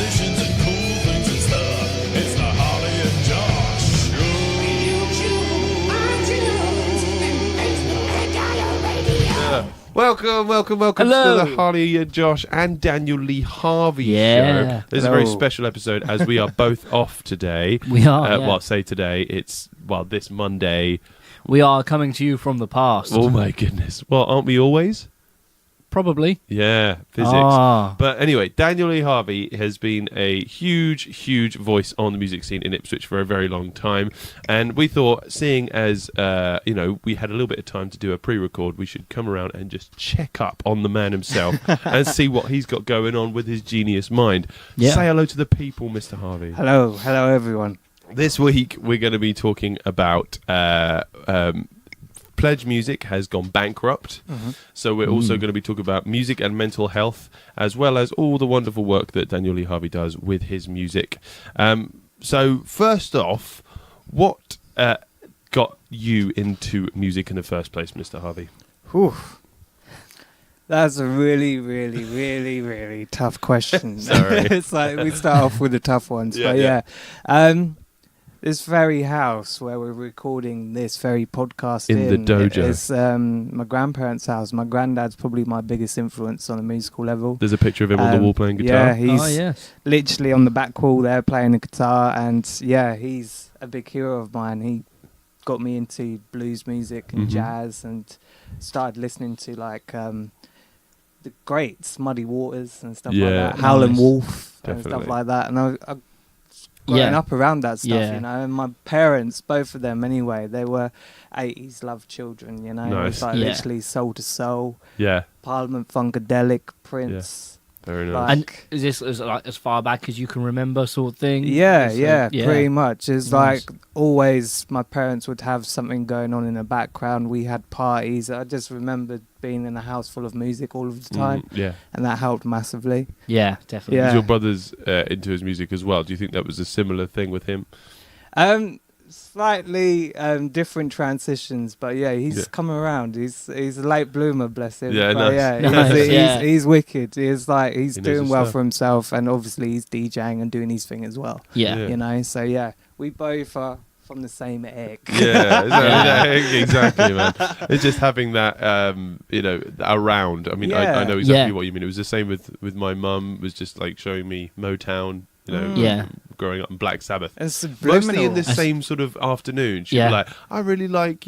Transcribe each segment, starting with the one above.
musicians and cool things and stuff. It's the Harley and Josh Show. Welcome Hello. to the Harley and Josh and Daniel Lee Harvey show. This is a very special episode as we are both off today. We are. Well, say today. It's this Monday. We are coming to you from the past. Oh my goodness! Well, aren't we always? Probably. Yeah, physics. But anyway, Daniel Lee Harvey has been a huge voice on the music scene in Ipswich for a very long time. And we thought, seeing as, we had a little bit of time to do a pre-record, we should come around and just check up on the man himself and see what he's got going on with his genius mind. Yeah. Say hello to the people, Mr. Harvey. Hello everyone. This week, we're going to be talking about... Pledge Music has gone bankrupt, so we're also going to be talking about music and mental health, as well as all the wonderful work that Daniel Lee Harvey does with his music. So first off, what got you into music in the first place, Mr. Harvey? Whew. That's a really tough question. Sorry. It's like we start off with the tough ones, Yeah, but this very house where we're recording this very podcast in the dojo is my grandparents' house. My granddad's probably my biggest influence on a musical level. There's a picture of him on the wall playing guitar. Yeah, he's literally on the back wall there playing the guitar, and he's a big hero of mine. He got me into blues music and jazz, and started listening to the greats, Muddy Waters and stuff like that, Howlin' Wolf and stuff like that. And I growing up around that stuff, and my parents, both of them anyway, they were 80s love children, Nice. It was literally soul to soul, Parliament Funkadelic, Prince. Very nice. And is this as far back as you can remember, sort of thing? Pretty much. It's like always my parents would have something going on in the background. We had parties. I just remembered being in a house full of music all of the time. And that helped massively. Yeah, definitely. Yeah. Is your brother's into his music as well? Do you think that was a similar thing with him? Slightly different transitions, but he's come around. He's a late bloomer, bless him. He's wicked. He's doing well for himself, and obviously he's DJing and doing his thing as well. So we both are from the same egg. Exactly, man. It's just having that around. I mean, I know exactly what you mean. It was the same with my mum. Was just like showing me Motown, growing up in Black Sabbath. Mostly in the same sort of afternoon. She'd be like, I really like,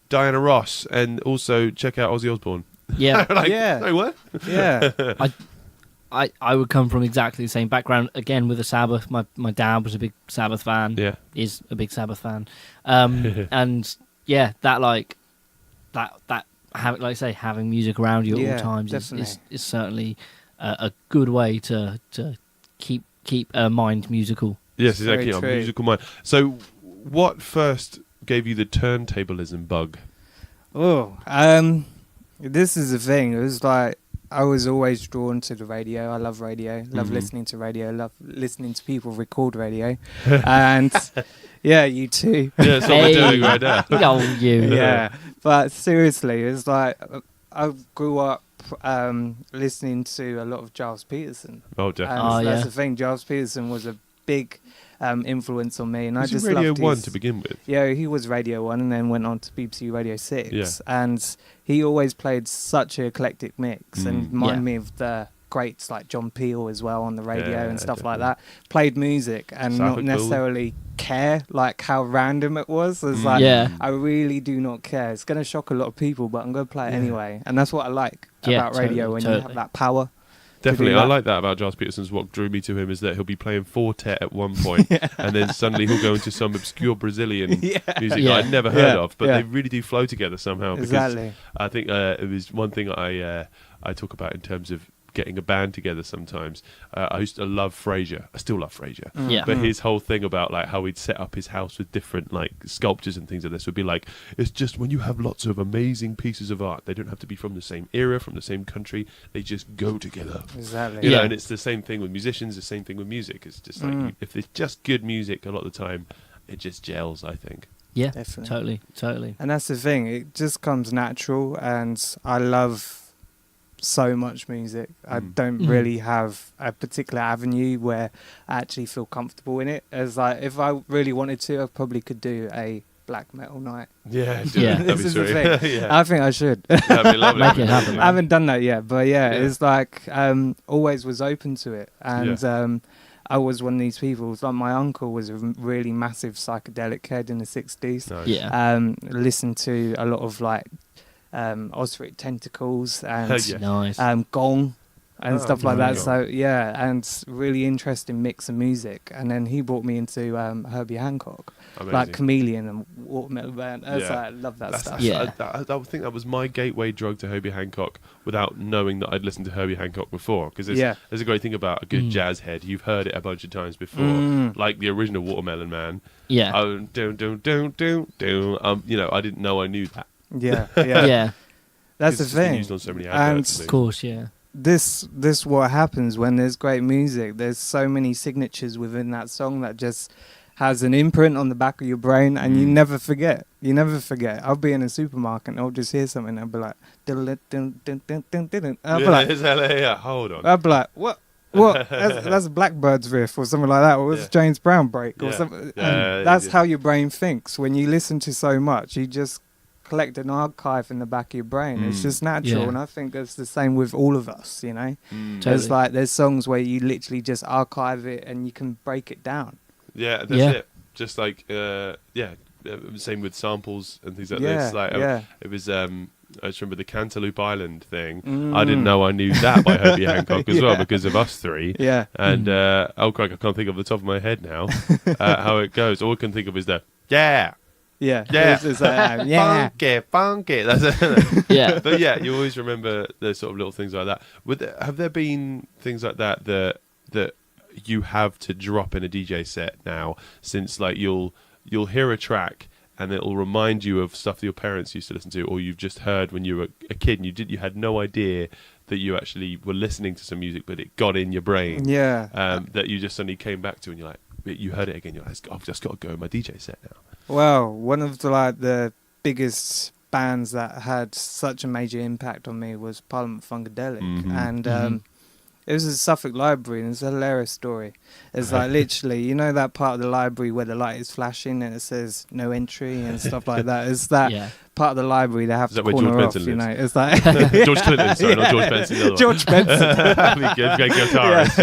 Diana Ross, and also check out Ozzy Osbourne. Yeah. Like, what? Yeah. I would come from exactly the same background, again with the Sabbath. My dad was a big Sabbath fan. Yeah. Is a big Sabbath fan. And having music around you at all times is certainly a good way to keep a mind musical. Yes, exactly. A musical mind. So, what first gave you the turntablism bug? This is the thing. It was like I was always drawn to the radio. I love radio. Love listening to radio. Love listening to people record radio. And you too. Yeah, that's what we're doing right now. Oh, you. Yeah, but seriously, it's like I grew up listening to a lot of Giles Peterson. Oh, definitely. That's the thing. Giles Peterson was a big influence on me, and was I just Radio loved 1 to begin with. Yeah, he was Radio 1 and then went on to BBC Radio 6. And he always played such an eclectic mix and reminded me of the greats like John Peel as well on the radio and stuff like that. Played music and not necessarily care like how random it was. It's like, I really do not care. It's going to shock a lot of people, but I'm going to play it anyway. And that's what I like about radio, when you have that power. Definitely, I like that about Giles Peterson's. What drew me to him is that he'll be playing Fortet at one point, and then suddenly he'll go into some obscure Brazilian music that I'd never heard of, but they really do flow together somehow. Because I think it was one thing I talk about in terms of getting a band together sometimes. I used to love Frasier. I still love Frasier. But his whole thing about like how he'd set up his house with different like sculptures and things like this would be like, it's just when you have lots of amazing pieces of art, they don't have to be from the same era, from the same country. They just go together. Exactly. You know, and it's the same thing with musicians, the same thing with music. It's just like, if it's just good music a lot of the time, it just gels, I think. Yeah, definitely. Totally. And that's the thing. It just comes natural, and I love so much music. I don't really have a particular avenue where I actually feel comfortable in it. As like, if I really wanted to, I probably could do a black metal night. Yeah, this is the thing. I think I should. That'd be lovely. Make it happen. I haven't done that yet, but it's like always was open to it, and I was one of these people. It's like my uncle was a really massive psychedelic head in the 60s. Nice. Yeah. Listened to a lot of like Osric Tentacles and Nice. Gong and stuff like that. God. So and really interesting mix of music. And then he brought me into Herbie Hancock. Amazing. Like Chameleon and Watermelon Band. I was like, I love that stuff. I think that was my gateway drug to Herbie Hancock without knowing that I'd listened to Herbie Hancock before. Because there's a great thing about a good jazz head. You've heard it a bunch of times before. Like the original Watermelon Man. Yeah. Oh, you know, I didn't know I knew that. Yeah. That's the It's been thing. used on so many adverts, Of course, yeah. This what happens when there's great music. There's so many signatures within that song that just has an imprint on the back of your brain, and you never forget. I'll be in a supermarket and I'll just hear something and I'll be like, hold on. I'll be like, what? That's a Blackbird's riff or something like that, or it's James Brown break or something. That's how your brain thinks. When you listen to so much, you just collect an archive in the back of your brain. It's just natural, and I think it's the same with all of us, you know. There's like there's songs where you literally just archive it and you can break it down. Yeah, that's it. Just like same with samples and things like this. Like it was I just remember the Cantaloupe Island thing. I didn't know I knew that by Herbie Hancock as well because of us three. Yeah. And oh crap, I can't think of the top of my head now how it goes. All I can think of is the funky. That's it. Yeah. But yeah, you always remember those sort of little things like that. Have there been things like that that you have to drop in a DJ set now? Since like you'll hear a track and it'll remind you of stuff that your parents used to listen to, or you've just heard when you were a kid and you had no idea that you actually were listening to some music, but it got in your brain. Yeah. That you just suddenly came back to, and you're like, you heard it again. You're like, I've just got to go in my DJ set now. Well, one of the biggest bands that had such a major impact on me was Parliament Funkadelic, and it was a Suffolk library, and it's a hilarious story. It's like literally, you know that part of the library where the light is flashing and it says no entry and stuff like that. It's that part of the library they have to corner off, you know. It's like George Clinton, sorry, not George Benson. The other George Benson. That'd be good, great guitarist.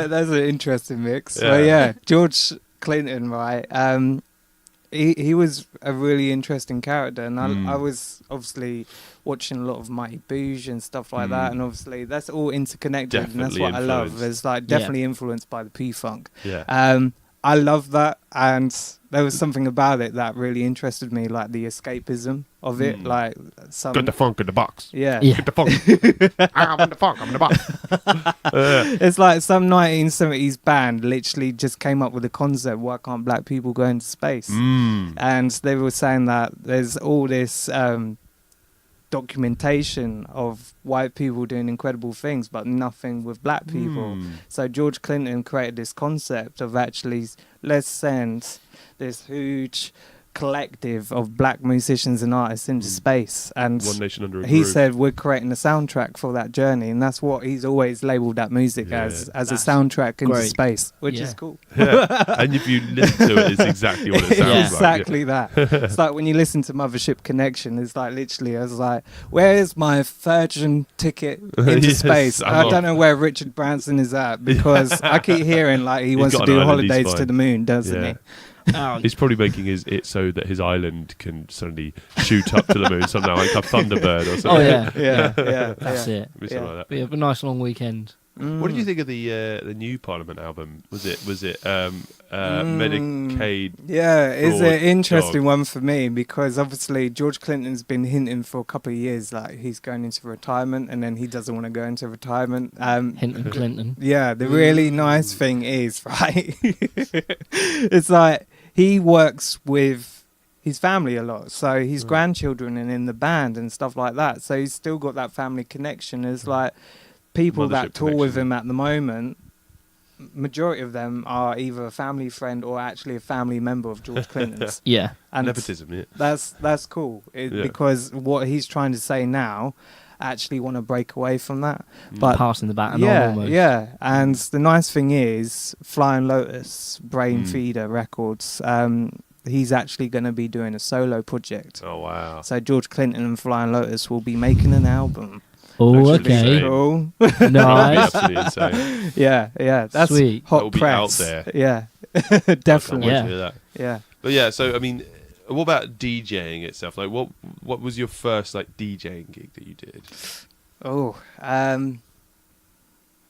That's an interesting mix. So George Clinton, right? He was a really interesting character, and I was obviously watching a lot of Mighty Boosh and stuff like that, and obviously that's all interconnected, Definitely and that's what I love. It's like definitely influenced by the P-Funk. I love that, and there was something about it that really interested me, like the escapism of it, like some. Got the funk in the box. Yeah. Get the funk. I'm in the funk. I'm in the box. It's like some 1970s band literally just came up with a concept: why can't black people go into space? And they were saying that there's all this documentation of white people doing incredible things, but nothing with black people. So George Clinton created this concept of actually, let's send this huge collective of black musicians and artists into space, and One Nation Under a he Groove. said we're creating a soundtrack for that journey, and that's what he's always labelled that music as a soundtrack into space, which is cool. And if you listen to it, it's exactly what it sounds like. Exactly that. It's like when you listen to Mothership Connection, it's like literally, I was like, where's my Virgin ticket into space? I don't know where Richard Branson is at, because I keep hearing like he wants to do holidays to the moon, doesn't he? He's probably making it so that his island can suddenly shoot up to the moon somehow, like a Thunderbird or something. Oh yeah, That's it. Something like that. We have a nice long weekend. What did you think of the new Parliament album? Was it Medicaid? Yeah, it's an interesting dog? one for me, because obviously George Clinton's been hinting for a couple of years like he's going into retirement, and then he doesn't want to go into retirement. Hinton Clinton. Yeah, the really nice thing is, right, it's like he works with his family a lot, so his grandchildren and in the band and stuff like that, so he's still got that family connection. It's like people that tour with him at the moment, majority of them are either a family friend or actually a family member of George Clinton's. Yeah. And nepotism. Yeah. That's cool, because what he's trying to say now, actually want to break away from that. But passing the baton yeah, on almost. Yeah. And the nice thing is, Flying Lotus, Brain Feeder Records, he's actually going to be doing a solo project. Oh, wow. So George Clinton and Flying Lotus will be making an album. Oh, Actually, okay. Cool. Nice. Absolutely insane. Yeah. That's Sweet. hot That will be press. out there. Yeah. I can't wait Definitely. to Yeah. hear that. Yeah. But yeah, so I mean, what about DJing itself? Like, what was your first like DJing gig that you did? Oh,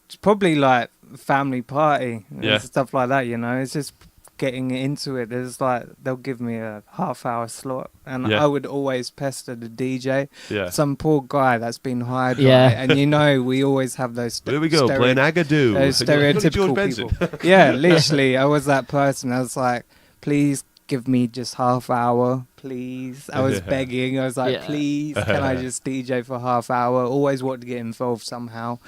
it's probably like family party and stuff like that. You know, it's just getting into it. There's like they'll give me a half-hour slot, and I would always pester the DJ. Yeah, some poor guy that's been hired. Yeah, right? And you know, we always have those. There we go, playing Agadoo. Those stereotypical people. Yeah, literally, I was that person. I was like, please give me just half hour, please. I was begging. I was like, please, can I just DJ for half hour? Always wanted to get involved somehow.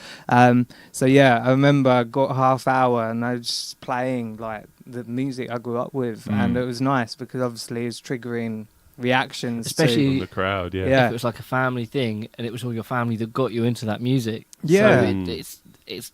So yeah, I remember I got half hour and I was just playing like the music I grew up with, and it was nice because obviously it's triggering reactions, especially from the crowd. If it was like a family thing and it was all your family that got you into that music. Yeah, so it's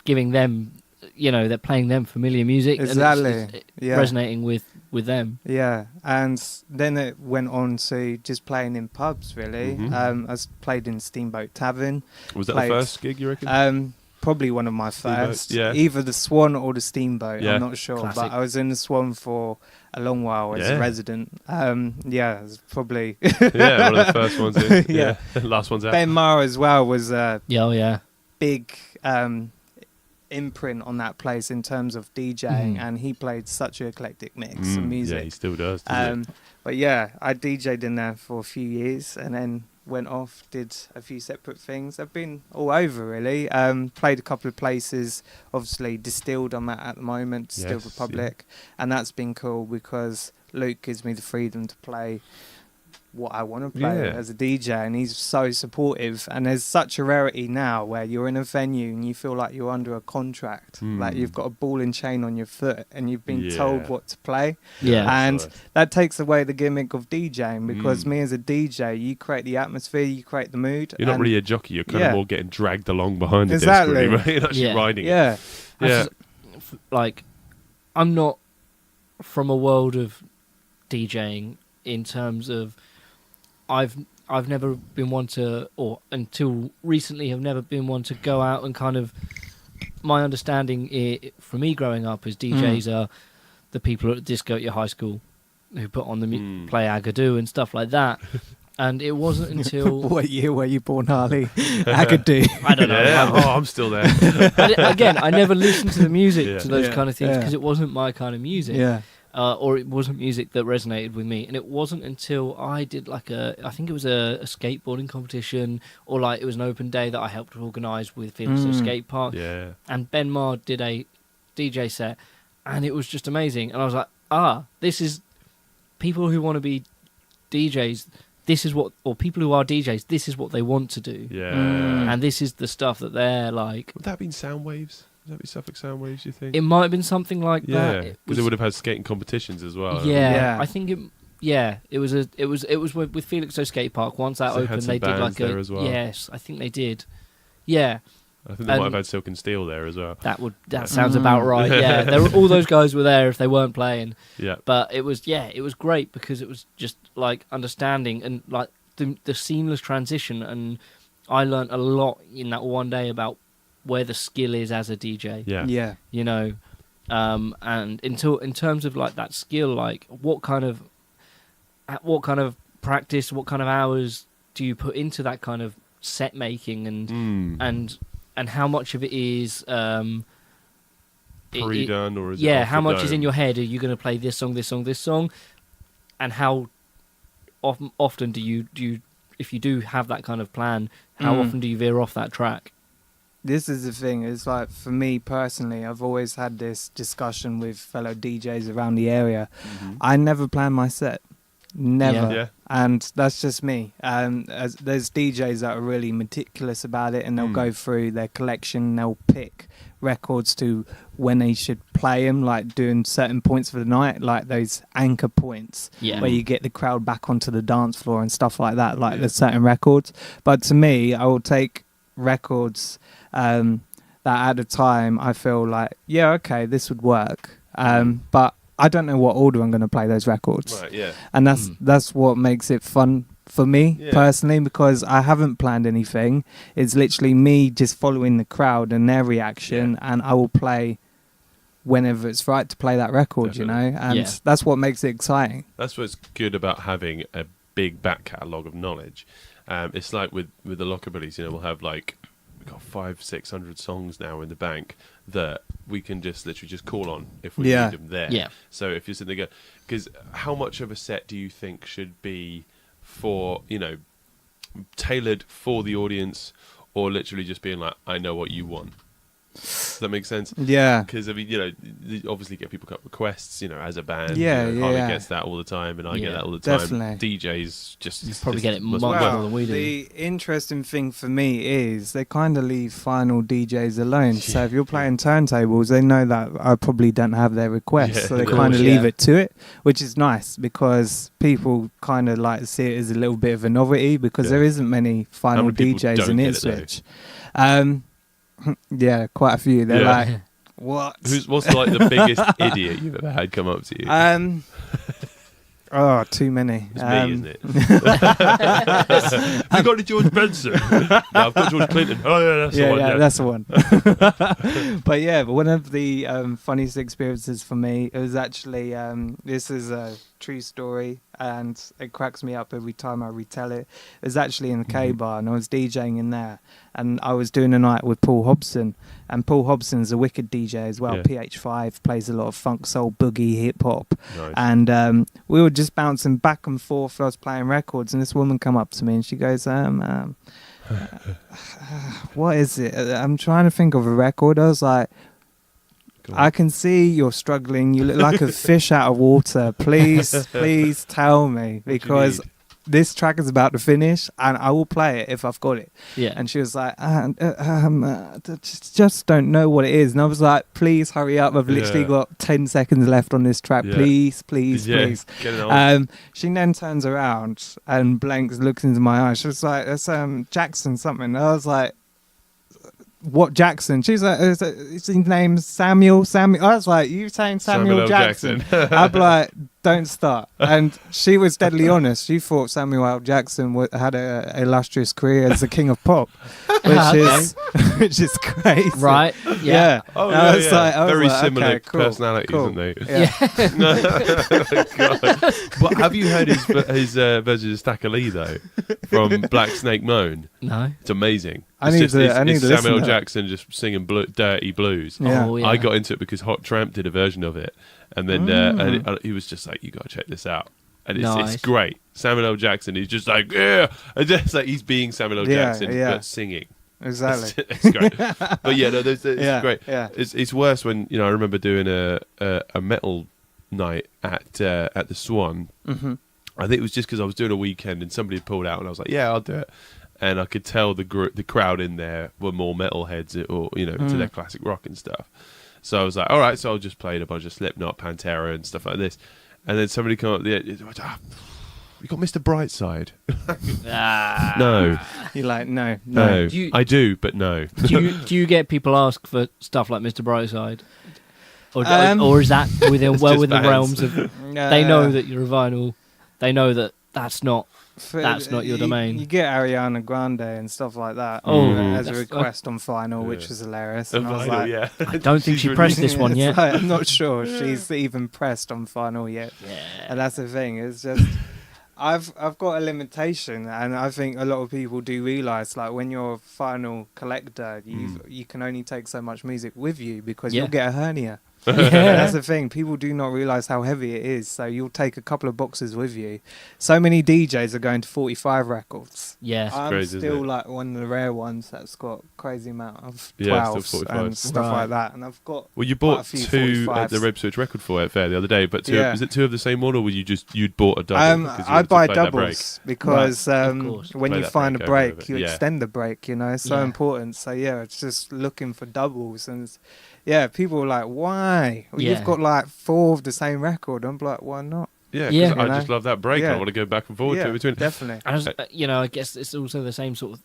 giving them, you know, they're playing them familiar music. Exactly. And it's resonating with them. Yeah, and then it went on to just playing in pubs, really. I played in Steamboat Tavern. Was that the first gig, you reckon? Probably one of my first. Yeah. Either the Swan or the Steamboat, I'm not sure. Classic. But I was in the Swan for a long while as a resident. Yeah, it was probably... one of the first ones in. Yeah. Last one's out. Ben Maher as well was a big... imprint on that place in terms of DJing, and he played such an eclectic mix of music. Yeah, he still does. But yeah, I DJ'd in there for a few years and then went off, did a few separate things. I've been all over really. Played a couple of places, obviously Distilled I'm at the moment, Distilled Republic, and that's been cool because Luke gives me the freedom to play what I want to play as a DJ, and he's so supportive. And there's such a rarity now where you're in a venue and you feel like you're under a contract, like you've got a ball and chain on your foot and you've been told what to play. And that takes away the gimmick of DJing, because me as a DJ, you create the atmosphere, you create the mood. You're not really a jockey, you're kind of more getting dragged along behind the desk, really, right? You're actually riding it. Just, like, I'm not from a world of DJing in terms of I've never been one to, or until recently have never been one to go out and kind of, my understanding for me growing up is DJs are the people at the disco at your high school who put on the play Agadoo and stuff like that. And it wasn't until... What year were you born, Harley? Agadoo. I don't know. I'm still there. Again, I never listened to the music to those kind of things because it wasn't my kind of music. Yeah. Or it wasn't music that resonated with me. And it wasn't until I did I think it was a skateboarding competition, or like it was an open day that I helped organise with Felixstowe Skate Park. Yeah. And Ben Maher did a DJ set, and it was just amazing. And I was like, this is people who want to be DJs. This is what, or people who are DJs, this is what they want to do. Yeah. And this is the stuff that they're like. Would that have been Soundwaves? Would that be Suffolk Soundwaves, you think? It might have been something like that. Yeah, because it would have had skating competitions as well. I think it. Yeah, it was with Felixstowe Skate Park. Once that opened, they did like a. As well. Yes, I think they did. Yeah. I think they might have had Silk and Steel there as well. That sounds about right. Yeah, all those guys were there if they weren't playing. Yeah. But it was great because it was just like understanding and like the seamless transition, and I learnt a lot in that one day about where the skill is as a DJ. Yeah. You know, and in terms of like that skill, like what kind of practice, what kind of hours do you put into that kind of set making, and how much of it is pre-done, or is it how much is in your head? Are you going to play this song, and how often do you if you do have that kind of plan, how often do you veer off that track? This is the thing. It's like, for me personally, I've always had this discussion with fellow DJs around the area. I never plan my set. Never. Yeah. And that's just me. There's DJs that are really meticulous about it, and they'll go through their collection, they'll pick records to when they should play them, like doing certain points for the night, like those anchor points where you get the crowd back onto the dance floor and stuff like that, like there's certain records. But to me, I will take records that at the time I feel like, yeah, okay, this would work. But I don't know what order I'm going to play those records. Right, yeah. And that's what makes it fun for me personally, because I haven't planned anything. It's literally me just following the crowd and their reaction, and I will play whenever it's right to play that record, you know? And that's what makes it exciting. That's what's good about having a big back catalogue of knowledge. It's like with the Lockabillies, you know, we'll have like, we've got 500-600 songs now in the bank that we can just literally just call on if we need them there. Yeah. So if you're sitting there, because how much of a set do you think should be for, you know, tailored for the audience, or literally just being like, I know what you want? Does that make sense? Yeah. Because, I mean, you know, you obviously get people cut requests, you know, as a band. Yeah, you know, Harvey gets that all the time, and I get that all the time. Definitely. DJs just... You probably get it much well, more than we do. The interesting thing for me is they kind of leave final DJs alone. So if you're playing turntables, they know that I probably don't have their requests. So they kind of leave it to it, which is nice because people kind of like to see it as a little bit of a novelty, because there isn't many final DJs in Ipswich. Yeah, quite a few. They're like, what? What's like the biggest idiot you've ever had come up to you? Oh, too many. It's me, isn't it? You got the George Benson? No, I've got George Clinton. Oh yeah, that's the one. Yeah, that's the one. But one of the funniest experiences for me, it was actually this is a true story, and it cracks me up every time I retell it. It was actually in the K Bar, and I was DJing in there, and I was doing a night with Paul Hobson, and Paul Hobson's a wicked DJ as well. PH5 plays a lot of funk, soul, boogie, hip hop, and we were just bouncing back and forth. I was playing records, and this woman come up to me and she goes, what is it? I'm trying to think of a record. I was like, I can see you're struggling. You look like a fish out of water. Please tell me, because this track is about to finish and I will play it if I've got it. Yeah. And she was like, just don't know what it is. And I was like, please hurry up. I've literally got 10 seconds left on this track. Please. Get it on. She then turns around and blanks, looks into my eyes. She was like, that's Jackson something. I was like, what Jackson? She's like, is his name Samuel? I was like, you saying Samuel Jackson? I'd be like, don't start. And she was deadly honest. She thought Samuel L. Jackson had a illustrious career as the king of pop, which is crazy. Right? Yeah. Oh, I was like, very similar okay, personalities, aren't they? Yeah. But have you heard his version of Stacker Lee though, from Black Snake Moan? No. It's amazing. I need to Samuel Jackson just singing dirty blues. Yeah. Oh, yeah. I got into it because Hot Tramp did a version of it, and then and he was just like, "You got to check this out," and it's great. Samuel L. Jackson, he's just like, and just like he's being Samuel L. Jackson but singing. Exactly. It's great. But it's great. Yeah. It's worse when, you know, I remember doing a metal night at the Swan. Mm-hmm. I think it was just because I was doing a weekend and somebody had pulled out, and I was like, yeah, I'll do it. And I could tell the crowd in there were more metalheads, or, you know, to their classic rock and stuff. So I was like, all right, so I'll just play a bunch of Slipknot, Pantera and stuff like this. And then somebody come up the edge, you got Mr. Brightside. No. You're like, no. I do, but no. Do you get people ask for stuff like Mr. Brightside? Or is that within the realms of... They know that you're a vinyl. They know that that's not your domain. You get Ariana Grande and stuff like that as a request on vinyl, which was hilarious. And I was like, I don't think she pressed this one yet. Like, I'm not sure if she's even pressed on vinyl yet. Yeah. And that's the thing. It's just... I've got a limitation, and I think a lot of people do realise, like, when you're a vinyl collector, you can only take so much music with you because you'll get a hernia. That's the thing. People do not realise how heavy it is. So you'll take a couple of boxes with you. So many DJs are going to 45 records. Yeah. I'm crazy, still like one of the rare ones that's got crazy amount of Yeah, 12s still 45s. and stuff like that. And I've got Well, you quite a bought few two at 45s. the Red Switch Record Fair the other day, but Yeah. was it two of the same one, or were you'd bought a double? because you I wanted to buy play that break? doubles because Of course. when Play you that find a break over break, it. you Yeah. extend the break. You know, it's so Yeah. important. So yeah, it's just looking for doubles, and people are like, why? Well, Yeah. you've got like 4 of the same record. I'm like, why not? Yeah, Yeah. because I You just know? love that break. Yeah. I want to go back and forward to it between. Definitely. And I guess it's also the same sort of.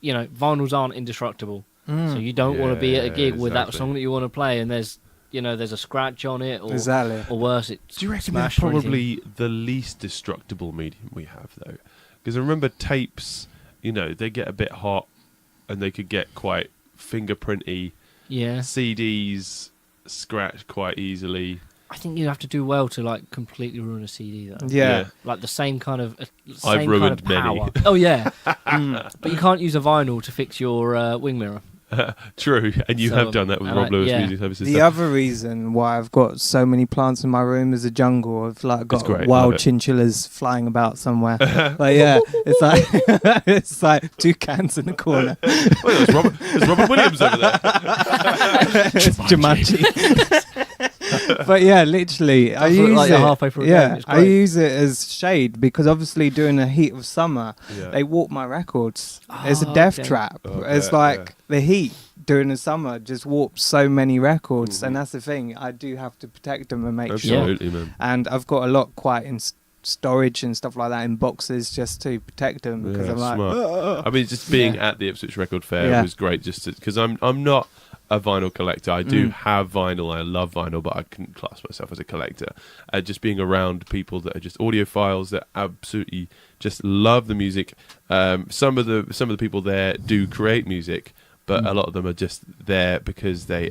Vinyls aren't indestructible, so you don't want to be at a Yeah, gig with that exactly. song that you want to play, and there's a scratch on it, or Exactly. or worse, it's Do you reckon that's smashed or anything. probably the least destructible medium we have, though? Because I remember tapes, they get a bit hot and they could get quite fingerprinty. Yeah. CDs scratch quite easily. I think you have to do well to like completely ruin a CD though. Yeah. Like the same kind of I've ruined many. power. Oh yeah. But you can't use a vinyl to fix your wing mirror. True, and you So, have done that with and Rob Lewis yeah. Music Services. The other reason why I've got so many plants in my room is a jungle. I've like got great, love wild it. chinchillas flying about somewhere. But yeah, it's like it's like 2 cans in the corner. Well, there's Robert Williams over there. It's Jumanji. But yeah, literally, I Does look use like it. you're halfway through a game, Yeah, it's I great. use it as shade because obviously during the heat of summer, Yeah. they warp my records. It's a Oh, death okay. trap. Oh, It's yeah, like yeah. the heat during the summer just warps so many records, Mhm. and that's the thing. I do have to protect them and make sure. Absolutely, man. And I've got a lot quite in storage and stuff like that in boxes just to protect them because Yeah, I'm like, smart. I mean, just being Yeah. at the Ipswich Record Fair Yeah. was great, just because I'm not a vinyl collector. I do Mm. have vinyl. I love vinyl, but I couldn't class myself as a collector. Just being around people that are just audiophiles that absolutely just love the music. Some of the people there do create music, but a lot of them are just there because they're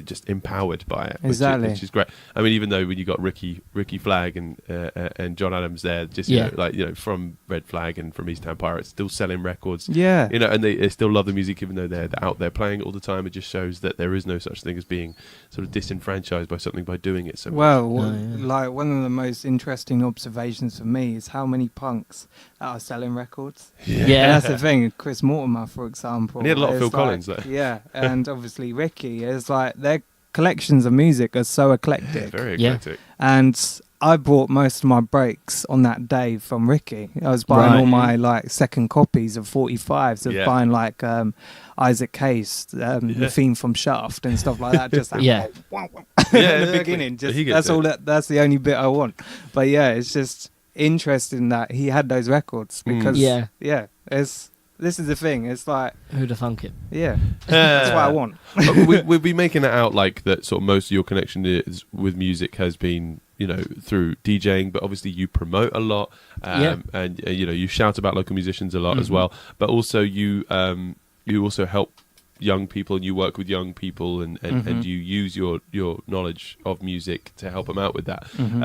just empowered by it, Exactly. which is great. I mean, even though when you got Ricky Flag and John Adams there, just from Red Flag and from East Town Pirates, still selling records. yeah. And they still love the music, even though they're out there playing it all the time. It just shows that there is no such thing as being sort of disenfranchised by something by doing it so much. Well, yeah. like one of the most interesting observations for me is how many punks that are selling records. Yeah. And that's the thing. Chris Mortimer, for example. And he had a lot of is Phil Collins, though. Yeah, and obviously Ricky is like their collections of music are so eclectic. Very Yeah. eclectic. And I bought most of my breaks on that day from Ricky. I was buying Right. all my like second copies of 45s, of Yeah. buying like Isaac Case, Yeah. the theme from Shaft and stuff like that. Just like, Yeah. Yeah, in the exactly. beginning. Just, He gets that's it. all. That's the only bit I want. But yeah, it's just interesting that he had those records because Yeah. this is the thing. It's like Who'd have thunk it? yeah, that's what I want. We'll be making it out like that. Sort of most of your connection is with music has been, through DJing, but obviously you promote a lot, Yeah. and you shout about local musicians a lot as Mhm. well. But also you also help young people, and you work with young people, and Mhm. you use your knowledge of music to help them out with that. Mhm.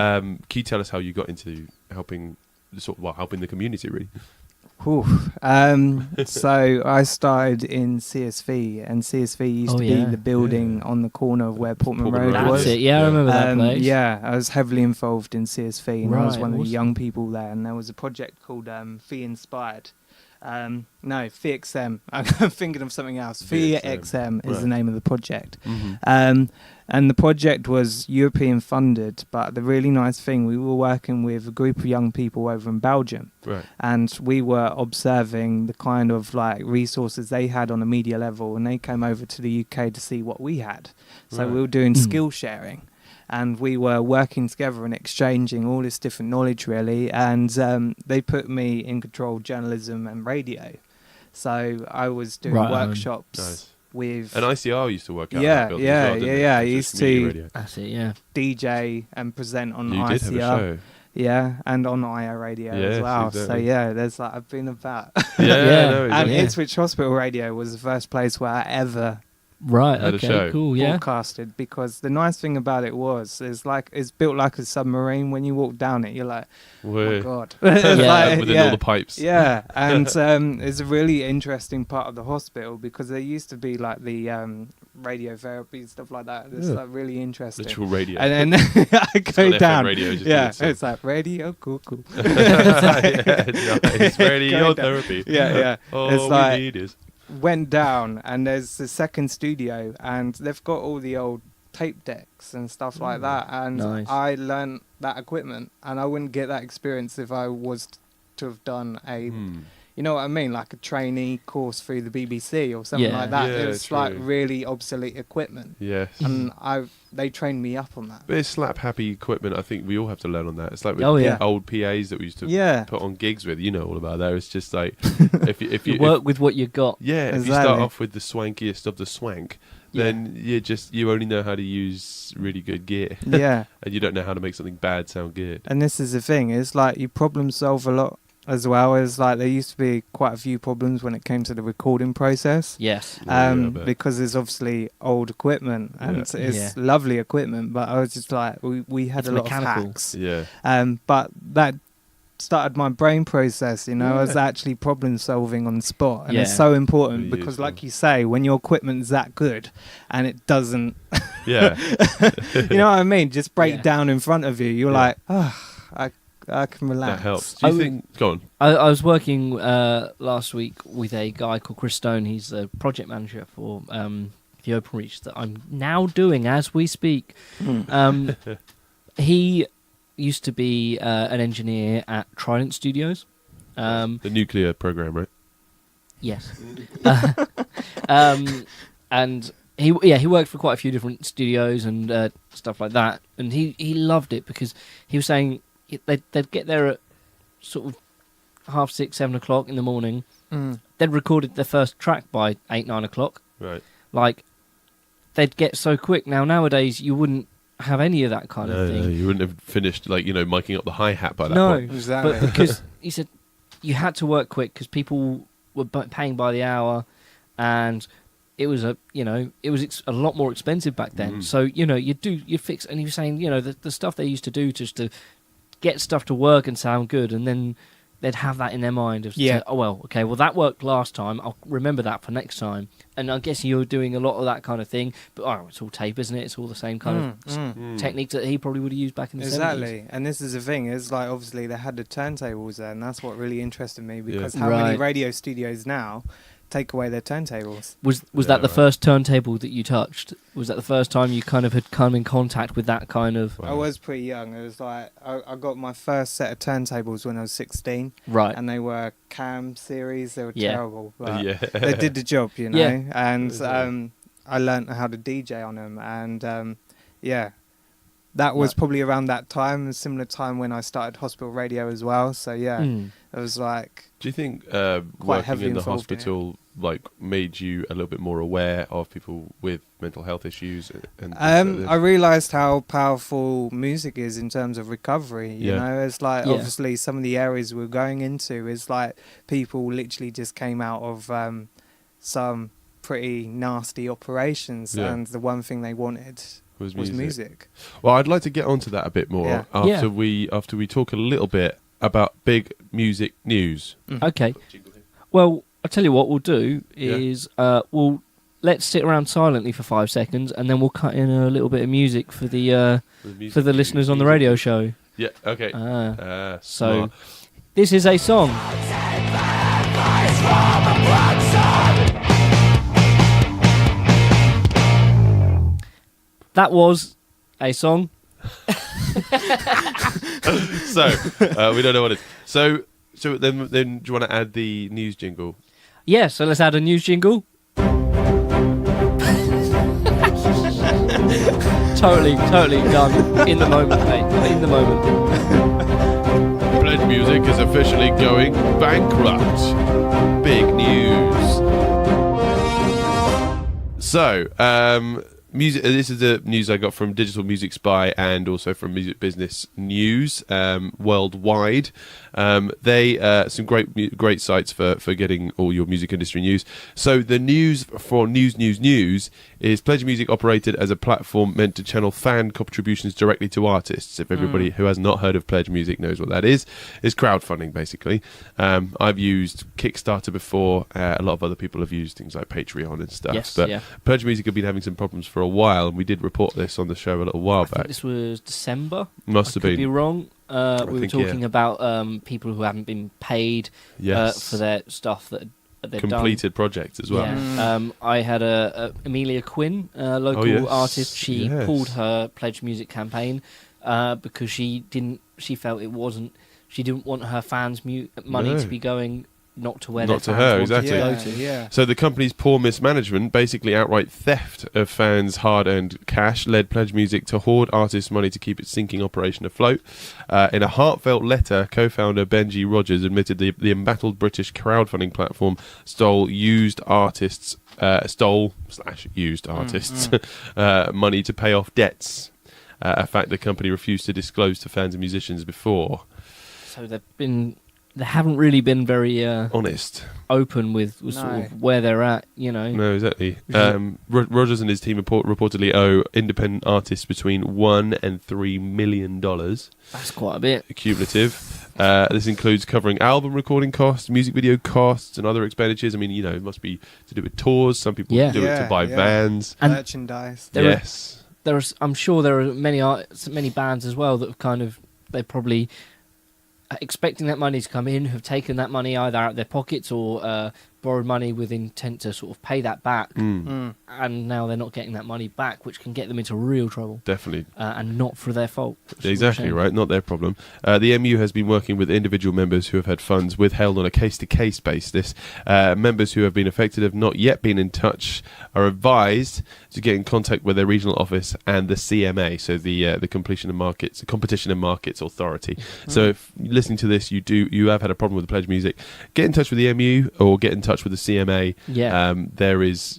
Can you tell us how you got into helping the community, really? Whew. So I started in CSV, and CSV used Oh, to yeah. be the building on the corner of where Portman Portman Road Road was. That's it. Yeah, I remember that place. Yeah, I was heavily involved in CSV, and I was Right, one of the awesome. young people there. And there was a project called Fee Inspired. No, FXM. I'm thinking of something else. FXM is Right. the name of the project. Mm-hmm. And the project was European funded, but the really nice thing, we were working with a group of young people over in Belgium, Right. and we were observing the kind of like resources they had on a media level, and they came over to the UK to see what we had. So Right. we were doing Mm. skill sharing, and we were working together and exchanging all this different knowledge really, and they put me in control of journalism and radio. So I was doing Right on. workshops Nice. with And ICR used to work out. Yeah, that building as yeah, well, didn't yeah, it? yeah. I Just used community to- radio. That's it. Yeah. DJ and present on You did have a ICR. show. Yeah, and on IO radio as Yes, well. So exactly. yeah, there's like I've been about. Yeah, Yeah. no, And exactly. Yeah. Ipswich Hospital Radio was the first place where I ever Right. had a Okay. show. Cool. Yeah. Broadcasted, because the nice thing about it was it's built like a submarine. When you walk down it, you're like, oh my god. It's Yeah. Within all the pipes. Yeah, and it's a really interesting part of the hospital, because there used to be like the radiotherapy stuff like that. It's like really interesting. Literal radio. And then I go got down. FM radio, just Yeah, doing it's like radio, cool. It's radiotherapy. Yeah. All It's we like- need is. Went down, and there's the second studio, and they've got all the old tape decks and stuff like that. And Nice. I learned that equipment, and I wouldn't get that experience if I was to have done a, you know what I mean, like a trainee course through the BBC or something Yeah. like that. Yeah, It's like true. really obsolete equipment, Yes. and they trained me up on that. But it's slap happy equipment. I think we all have to learn on that. It's like with Oh, yeah. old PAs that we used to Yeah. put on gigs with. You know all about that. It's just like if You work with what you got. yeah, if you Exactly. start off with the swankiest of the swank, then you only know how to use really good gear, Yeah. and you don't know how to make something bad sound good. And this is the thing, it's like you problem solve a lot, as well as like there used to be quite a few problems when it came to the recording process. Yes. Yeah, I bet. Because it's obviously old equipment, and it's lovely equipment, but I was just like, we had It's a lot mechanical. of hacks. Yeah. But that started my brain process, you know. I was Yeah. actually problem solving on the spot, and Yeah. it's so important Really because, useful. like you say, when your equipment's that good and it doesn't, Yeah. you know what I mean, just break Yeah. down in front of you, you're Yeah. like, oh, I can relax. That helps. Do you I- think? Go on. I was working last week with a guy called Chris Stone. He's the project manager for the Open Reach that I'm now doing as we speak. He used to be an engineer at Trident Studios. The nuclear program, right? Yes. And he worked for quite a few different studios and stuff like that. And he loved it because he was saying they'd get there at sort of 6:30, 7 o'clock in the morning. They'd recorded their first track by 8, 9 o'clock. Right. Like, they'd get so quick. Nowadays, you wouldn't have any of that kind of No, thing. you wouldn't have finished miking up the hi-hat by that No, point. Exactly. but because he said you had to work quick because people were paying by the hour, and it was a lot more expensive back then. So you fix, and he was saying the stuff they used to do just to get stuff to work and sound good, and then they'd have that in their mind of that worked last time, I'll remember that for next time. And I guess you're doing a lot of that kind of thing, but it's all tape, isn't it? It's all the same kind of techniques that he probably would have used back in the 70s. Exactly, and this is the thing, is like obviously they had the turntables there, and that's what really interested me, because Yeah. how many Right. radio studios now take away their turntables? Was Yeah, that the right. first turntable that you touched? Was that the first time you kind of had come in contact with that kind of... Wow. I was pretty young. It was like I got my first set of turntables when I was 16, Right. and they were Cam series. They were Yeah. terrible, but Yeah. they did the job, you know. Yeah. And I learnt how to DJ on them, and that was probably around that time, a similar time when I started hospital radio as well. So it was like, Do you think Quite working heavily in the involved in it. hospital made you a little bit more aware of people with mental health issues? And I realised how powerful music is in terms of recovery. You Yeah. know, it's like Yeah. obviously some of the areas we're going into is like people literally just came out of some pretty nasty operations, Yeah. and the one thing they wanted was was music. music. Well, I'd like to get onto that a bit more Yeah. after Yeah. we talk a little bit about big music news. Okay. Well, I'll tell you what we'll do is let's sit around silently for 5 seconds, and then we'll cut in a little bit of music for the listeners on the radio show. Yeah. Okay. So Smart. this is a song. That was a song. So we don't know what it is. So then do you want to add the news jingle? Yeah, so let's add a news jingle. Totally done. In the moment, mate. In the moment. Pledge Music is officially going bankrupt. Big news. So, music. This is the news I got from Digital Music Spy and also from Music Business News worldwide. They some great sites for getting all your music industry news. So the news for news is Pledge Music operated as a platform meant to channel fan contributions directly to artists. If everybody who has not heard of Pledge Music knows what that is crowdfunding basically. I've used Kickstarter before. A lot of other people have used things like Patreon and stuff. Yes, but yeah. Pledge Music have been having some problems for a while, and we did report this on the show a little while I back. think this was December. Must have Could been. be wrong. We were think, talking about people who haven't been paid Yes. for their stuff that they've Completed projects as well. Yeah. I had a Amelia Quinn, local artist. She pulled her Pledge Music campaign because she felt she didn't want her fans' money to be going not to where Not their to fans her, wanted exactly. to go to. Yeah. So the company's poor mismanagement, basically outright theft of fans' hard-earned cash, led Pledge Music to hoard artists' money to keep its sinking operation afloat. In a heartfelt letter, co-founder Benji Rogers admitted the embattled British crowdfunding platform used artists money to pay off debts. A fact the company refused to disclose to fans and musicians before. So they haven't really been very honest, open with sort of where they're at, you know. No, exactly. Rogers and his team reportedly owe independent artists between $1 and $3 million. That's quite a bit. Cumulative. This includes covering album recording costs, music video costs, and other expenditures. I mean, you know, it must be to do with tours. Some people do it to buy vans. And merchandise. I'm sure there are many bands as well that have they probably expecting that money to come in, have taken that money either out of their pockets or borrowed money with intent to sort of pay that back, and now they're not getting that money back, which can get them into real trouble. Definitely. And not for their fault. Exactly right, not their problem. The MU has been working with individual members who have had funds withheld on a case-to-case basis. Members who have been affected have not yet been in touch, are advised to get in contact with their regional office and the CMA, so the Competition and Markets Authority. So if listening to this, you have had a problem with the Pledge Music, get in touch with the MU or get in touch with the CMA.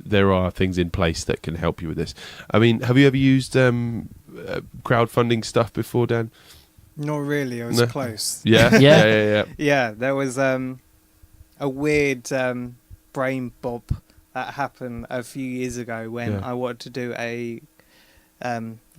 There are things in place that can help you with this. I mean, have you ever used crowdfunding stuff before, Dan? Not really. I was close. Yeah. There was a weird brain bob that happened a few years ago when I wanted to do a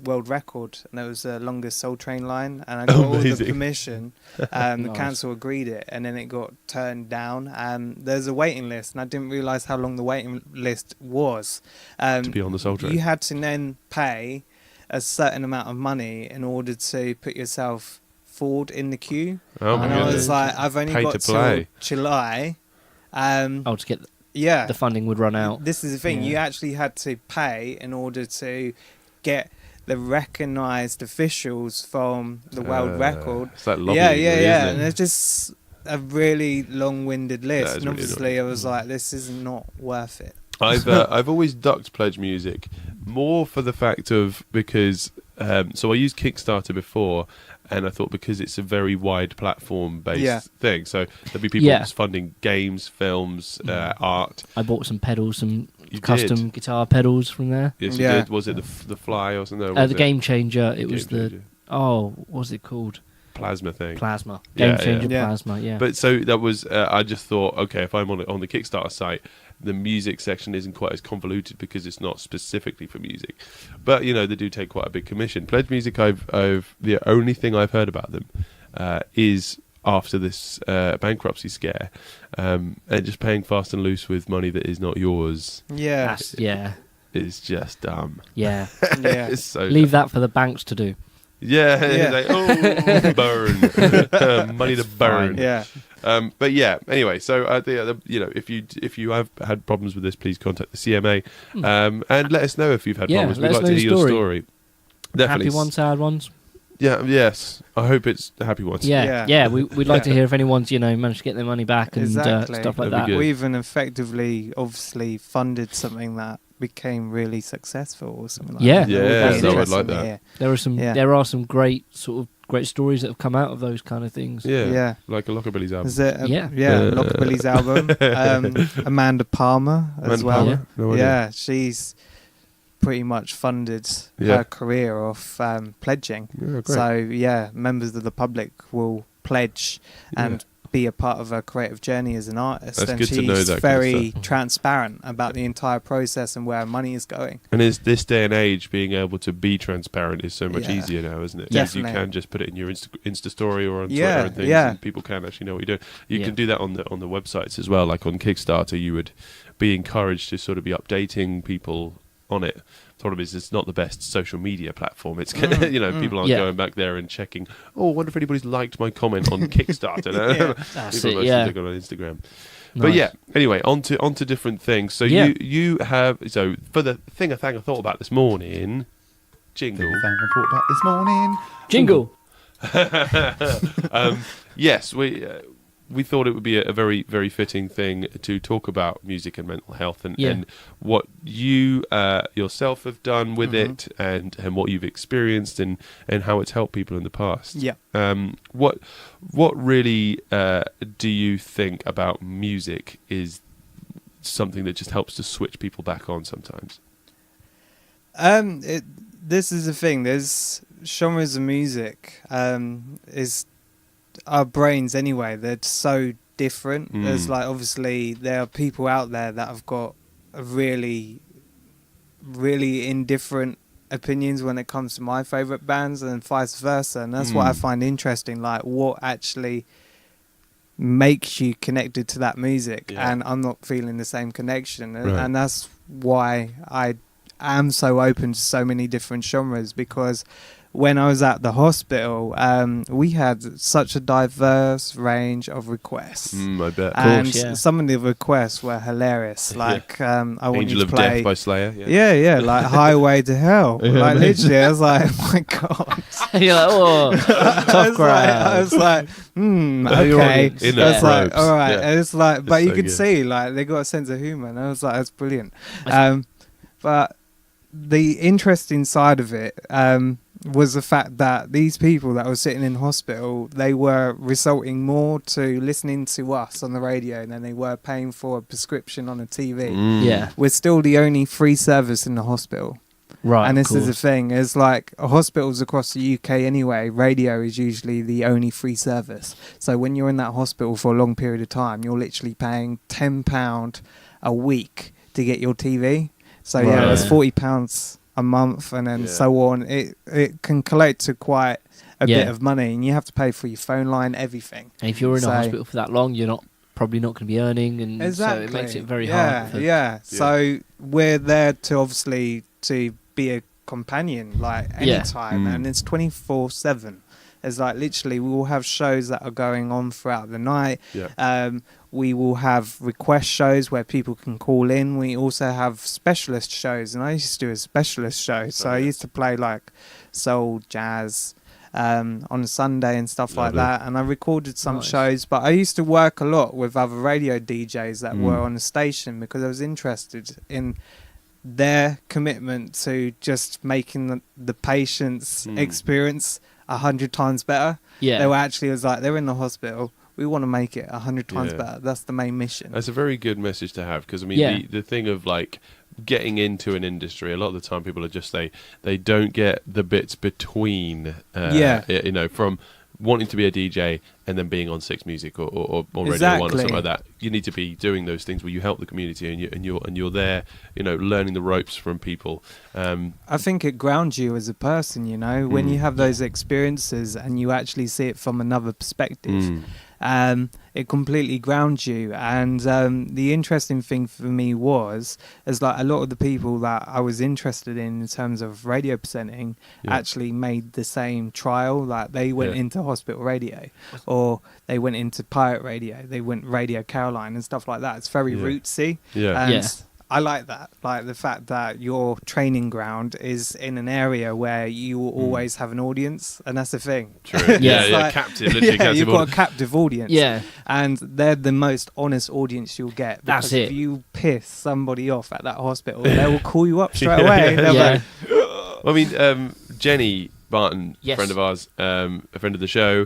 world record, and it was the longest Soul Train line, and I got all the permission. The council agreed it, and then it got turned down. There's a waiting list, and I didn't realise how long the waiting list was. To be on the Soul Train, you had to then pay a certain amount of money in order to put yourself forward in the queue. And I was like, I've only got till July. To get the funding would run out. This is the thing. You actually had to pay in order to get the recognised officials from the world record. It's like lobbying, and it's just a really long-winded list. And really obviously, annoying. I was like, this is not worth it. I've always ducked Pledge Music more for the fact of because so I used Kickstarter before, and I thought because it's a very wide platform based thing, so there'd be people funding games, films, art. I bought some pedals, some custom guitar pedals from there. Yes, you did. Was it the Fly or something? The Game Changer. It was what was it called? Plasma thing. Plasma. Game Changer Plasma. Yeah. But so that was. I just thought, okay, if I'm on the Kickstarter site, the music section isn't quite as convoluted because it's not specifically for music. But you know, they do take quite a big commission. Pledge Music, I've the only thing I've heard about them is after this bankruptcy scare, and just paying fast and loose with money that is not yours. Is just dumb. Yeah. It's so leave that for the banks to do. Like, burn money to burn. But anyway, so if you have had problems with this, please contact the CMA and let us know if you've had problems. We'd like to hear your story. Definitely. Happy ones, sad ones. Yes. I hope it's happy ones. We'd like to hear if anyone's managed to get their money back and stuff like that. We even effectively, obviously, funded something that became really successful or something like that. I would like that. There are some great stories that have come out of those kind of things. Like a Lockabilly's album. Is it? Lockabilly's album. Amanda Palmer as well. No idea. She's pretty much funded her career off pledging. So members of the public will pledge and be a part of her creative journey as an artist. That's and good she's to know that very kind of stuff. transparent about the entire process and where money is going. And is this day and age, being able to be transparent is so much easier now, isn't it? Because you can just put it in your Insta story or on Twitter and things, and people can actually know what you're doing. You can do that on the websites as well. Like on Kickstarter, you would be encouraged to sort of be updating people on it. The problem is it's not the best social media platform. It's people aren't going back there and checking. Oh, I wonder if anybody's liked my comment on Kickstarter. That's people it. look on Instagram. But anyway, on to different things. So you have for the thing I thought about this morning. Jingle. Thing I thought about this morning. Jingle. Yes, we thought it would be a very, very fitting thing to talk about music and mental health and what you yourself have done with it and what you've experienced and how it's helped people in the past. Yeah. What really do you think about music is something that just helps to switch people back on sometimes? This is the thing. There's genres of music is our brains anyway, they're so different. There's like, obviously there are people out there that have got a really indifferent opinions when it comes to my favorite bands and vice versa, and that's what I find interesting, like what actually makes you connected to that music. And I'm not feeling the same connection, and that's why I am so open to so many different genres, because when I was at the hospital, we had such a diverse range of requests. I bet. And some of the requests were hilarious. Like, I want Angel you to of play... Death by Slayer. Yeah, like Highway to Hell. Like, literally, I was like, oh my God. You're like, oh, tough crowd. I was like, okay. In I was like, ropes. all right. Yeah. And it's like, but It's you so could good. see, like, they got a sense of humour. And I was like, that's brilliant. But the interesting side of it was the fact that these people that were sitting in hospital, they were resorting more to listening to us on the radio than they were paying for a prescription on a TV. Yeah. We're still the only free service in the hospital. Right. And this is the thing, is like hospitals across the UK anyway, radio is usually the only free service. So when you're in that hospital for a long period of time, you're literally paying £10 a week to get your TV. So that's £40 a month, and then so on. It can collate to quite a bit of money, and you have to pay for your phone line, everything. And if you're in a hospital for that long, you're probably not going to be earning, and so it makes it very hard. So we're there to obviously to be a companion, like anytime, and it's 24/7. It's like literally we will have shows that are going on throughout the night. We will have request shows where people can call in. We also have specialist shows, and I used to do a specialist show. So I used to play like soul, jazz on a Sunday and stuff like that. And I recorded some shows, but I used to work a lot with other radio DJs that were on the station, because I was interested in their commitment to just making the patient's experience 100 times better. They were actually, they're in the hospital, we want to make it 100 times better. That's the main mission. That's a very good message to have, because I mean the thing of like getting into an industry, a lot of the time people are just they don't get the bits between from wanting to be a DJ and then being on Six Music or Radio 1 or something like that. You need to be doing those things where you help the community and you're there, learning the ropes from people. I think it grounds you as a person, when you have those experiences and you actually see it from another perspective. It completely grounds you. And the interesting thing for me is like a lot of the people that I was interested in terms of radio presenting actually made the same trial. Like they went into hospital radio, or they went into pirate radio, they went Radio Caroline and stuff like that. It's very rootsy. I like that, like the fact that your training ground is in an area where you will always have an audience, and that's the thing. True. Captive, literally captive. You've got a captive audience. Yeah. And they're the most honest audience you'll get. That's it. If you piss somebody off at that hospital, they will call you up straight away. I mean, Jenny Barton, friend of ours, a friend of the show,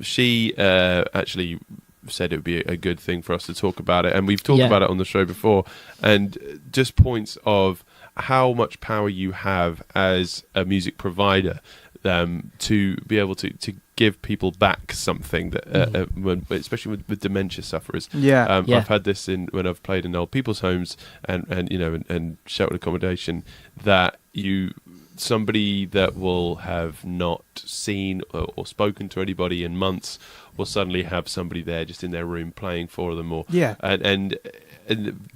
she actually said it would be a good thing for us to talk about it, and we've talked about it on the show before, and just points of how much power you have as a music provider to be able to give people back something that, especially with dementia sufferers. I've had this when I've played in old people's homes and sheltered accommodation, that somebody that will have not seen or spoken to anybody in months will suddenly have somebody there just in their room playing for them, and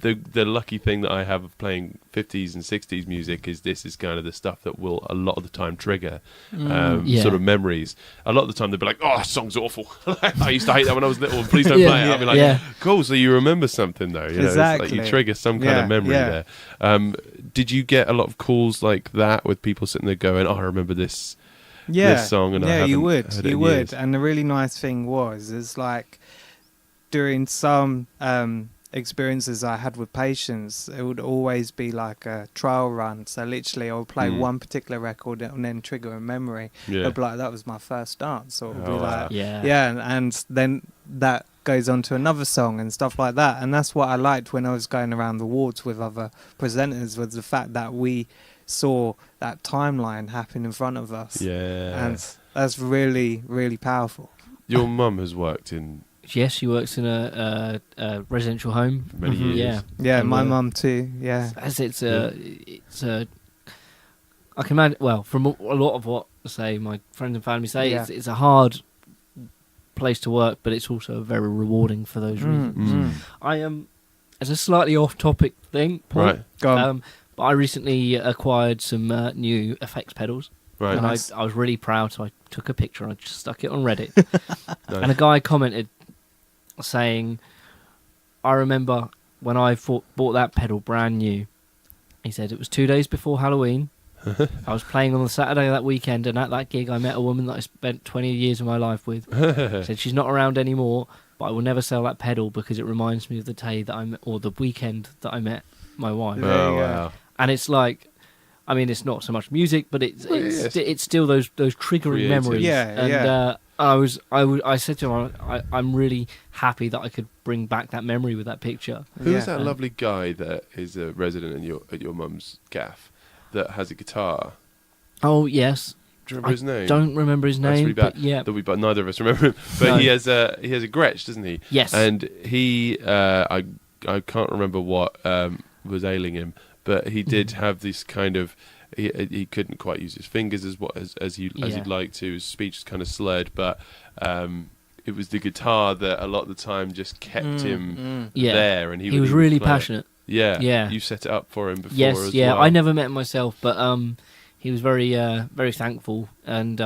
the lucky thing that I have of playing 50s and 60s music is this is kind of the stuff that will a lot of the time trigger sort of memories. A lot of the time they'll be like, oh, that song's awful. I used to hate that when I was little, please don't play it. I'll be like, cool, so you remember something though. Exactly. It's like you trigger some kind of memory there. Did you get a lot of calls like that with people sitting there going, oh, I remember this song, and I haven't you heard it in would. years. And the really nice thing is like during some experiences I had with patients, it would always be like a trial run. So literally I would play one particular record and then trigger a memory. It'd be like, that was my first dance. Or it would be like, and then that goes on to another song and stuff like that. And that's what I liked when I was going around the wards with other presenters, was the fact that we saw that timeline happen in front of us. And that's really, really powerful. Your mum has worked in... Yes, she works in a residential home. Many years. Yeah, my mum too. Yeah, as it's a, I can imagine. Well, from a lot of what say my friends and family say, it's a hard place to work, but it's also very rewarding for those reasons. I as a slightly off-topic thing, Paul, right? Go on. But I recently acquired some new effects pedals. Right. And I was really proud, so I took a picture and I just stuck it on Reddit. And a guy commented saying, I remember when I bought that pedal brand new. He said it was 2 days before Halloween. I was playing on the Saturday of that weekend, and at that gig I met a woman that I spent 20 years of my life with. Said she's not around anymore, but I will never sell that pedal because it reminds me of the day that or the weekend that I met my wife. Oh, wow. And it's like, I mean, it's not so much music, but it's still those triggering memories. I said to him, I'm really happy that I could bring back that memory with that picture. Who's that lovely guy that is a resident at your mum's gaff that has a guitar? Oh yes. Do you remember his name? Don't remember his name. That's really bad. But neither of us remember him. But No. he has a Gretsch, doesn't he? Yes. And he, I can't remember what was ailing him, but he did have this kind of. He couldn't quite use his fingers as he'd like to. His speech was kind of slurred, but it was the guitar that a lot of the time just kept him there, and he was really passionate. Yeah. You set it up for him before. Yes, as well. I never met him myself, but he was very very thankful, and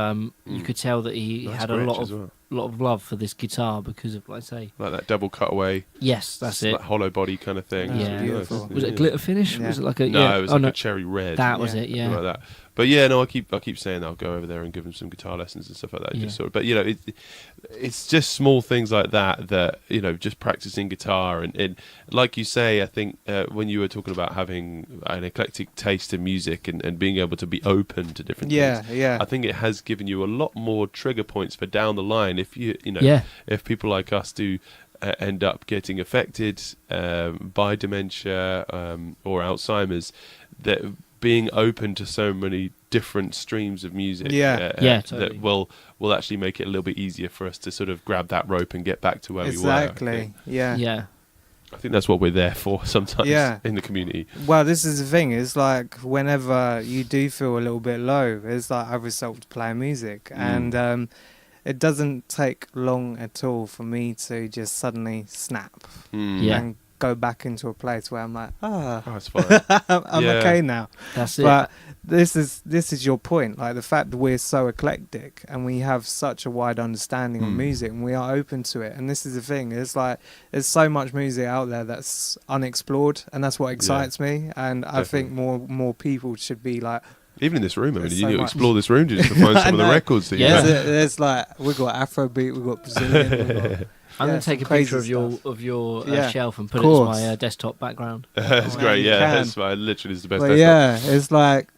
you could tell that he had a lot of love for this guitar because of, like I say, like that double cutaway. Yes, that's it. That hollow body kind of thing. Yeah, beautiful. Was it a glitter finish? Yeah. Was it like a No, it was a cherry red. That was it. Yeah, like that. But yeah, no, I keep saying that I'll go over there and give him some guitar lessons and stuff like that. Just but it's just small things like that just practicing guitar and like you say, I think when you were talking about having an eclectic taste in music and being able to be open to different things, I think it has given you a lot more trigger points for down the line if if people like us do end up getting affected by dementia or Alzheimer's, that being open to so many different streams of music totally. that will actually make it a little bit easier for us to sort of grab that rope and get back to where we were. Exactly. I think that's what we're there for sometimes in the community. Well, this is the thing. It's like whenever you do feel a little bit low, it's like I resort to playing music. And it doesn't take long at all for me to just suddenly snap and go back into a place where I'm like, it's fine. I'm okay now. That's it. But this is your point. Like the fact that we're so eclectic and we have such a wide understanding of music and we are open to it. And this is the thing. It's like there's so much music out there that's unexplored, and that's what excites me. And I think more people should be like. Even in this room, I mean, you need to explore this room just to find some of the records. There's like we've got Afrobeat, we've got Brazilian. I'm going to take a picture of your shelf and put it as my desktop background. That's great. That's literally is the best. But it's like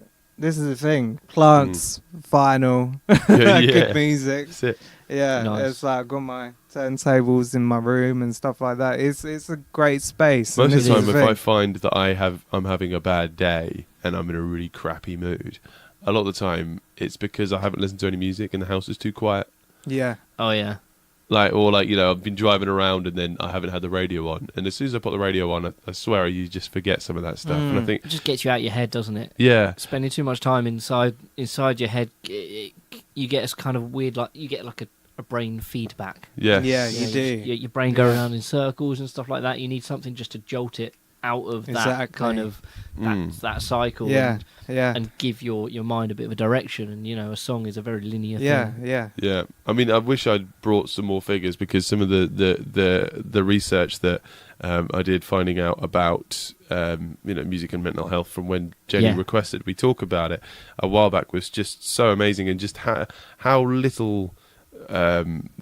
this is the thing. Plants, vinyl, Yeah. good music. That's it. Yeah, Nice. it's like I've got my turntables in my room and stuff like that. It's a great space. Most and of this the is time, if thing. I find that I'm having a bad day and I'm in a really crappy mood, a lot of the time it's because I haven't listened to any music and the house is too quiet. Yeah, Oh yeah. I've been driving around and then I haven't had the radio on, and as soon as I put the radio on, I swear you just forget some of that stuff. And I think, It just gets you out your head, doesn't it? yeah, Spending too much time inside your head, you get this kind of weird, like you get like a brain feedback. yes. Yeah, you do. Your brain go around in circles and stuff like that. You need something just to jolt it out of that Exactly. kind of that cycle. yeah, yeah, And give your mind a bit of a direction. And a song is a very linear yeah, thing. yeah. Yeah, I mean, I wish I'd brought some more figures, because some of the research that I did finding out about music and mental health from when Jenny requested we talk about it a while back was just so amazing, and just how little